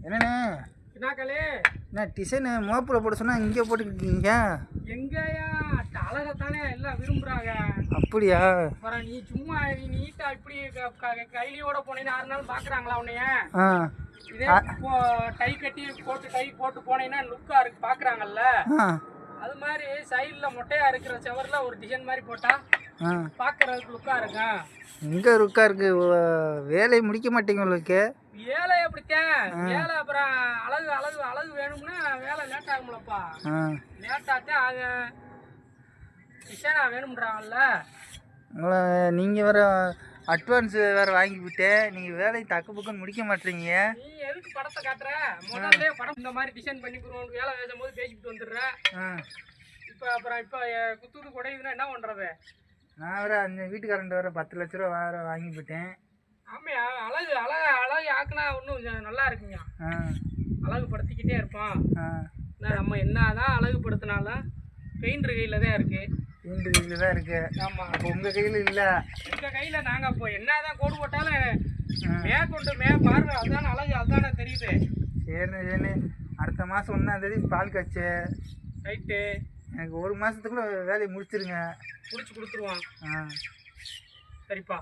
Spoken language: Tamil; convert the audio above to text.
என்னண்ணே என்னக்களே என்ன டிசைனு மோப்பில் போட சொன்னால் இங்கே போட்டுக்கிட்டீங்க? எங்கேயா அழகத்தானே எல்லாம் விரும்புகிறாங்க. அப்படியா? அப்புறம் நீ சும்மா நீ நீட்டாக இப்படி கைலியோட போனீங்கன்னா 6 நாள் பார்க்குறாங்களா உன்னைய? இதே டை கட்டி போட்டு போனீங்கன்னா லுக்காக இருக்கு பார்க்குறாங்கல்ல. அது மாதிரி சைடில் மொட்டையாக இருக்கிற செவரில் ஒரு டிசைன் மாதிரி போட்டால் பார்க்குறதுக்கு லுக்காக இருக்கும். எங்கே லுக்காக இருக்கு? வேலையை முடிக்க மாட்டீங்க உங்களுக்கு? வேலை எப்படித்தான் வேலை அப்புறம் அழகு வேணும்னா வேலை லேட் ஆகும்லப்பா. லேட்டாகத்தான் ஆகும். டிசைனா வேணும்ன்றாங்கல்ல. உங்களை நீங்கள் வேறு அட்வான்ஸ் வேறு வாங்கிவிட்டு நீங்கள் வேலையை தக்க பக்கம் முடிக்க மாட்டீங்க. நீ எதுக்கு படத்தை காட்டுற? முதல்ல படம் இந்த மாதிரி டிசைன் பண்ணி கொடுவோம் வேலை பேசும்போது பேசிக்கிட்டு வந்துடுறேன். இப்போ குத்துது குடையுதுன்னா என்ன பண்ணுறது? நான் வேறு அந்த வீட்டுக்காரன்ட்டு வேறு 10 லட்ச ரூபா வேறு வாங்கி போட்டேன். ஆமையா அழகு ஆக்குனா இன்னும் நல்லா இருக்குங்க. அழகுபடுத்திக்கிட்டே இருப்பான். நம்ம என்னதான் அழகுபடுத்தினாலும் பெயிண்டர் கையில் தான் இருக்கு. பெயிண்டர் கையில் தான் இருக்கு. ஆமாம். அப்போ உங்கள் கையில் இல்லை. எங்கள் கையில் நாங்கள் இப்போ என்னதான் கோடு போட்டாலும் பார்வை அதுதானே அழகு, அதுதானே தெரியுது. சரிண்ணே அடுத்த மாதம் 1ஆம் தேதி பால் காய்ச்சி. ரைட்டு. எனக்கு 1 மாதத்துக்குள்ளே வேலையை முடிச்சிருங்க. முடிச்சு கொடுத்துருவான். சரிப்பா.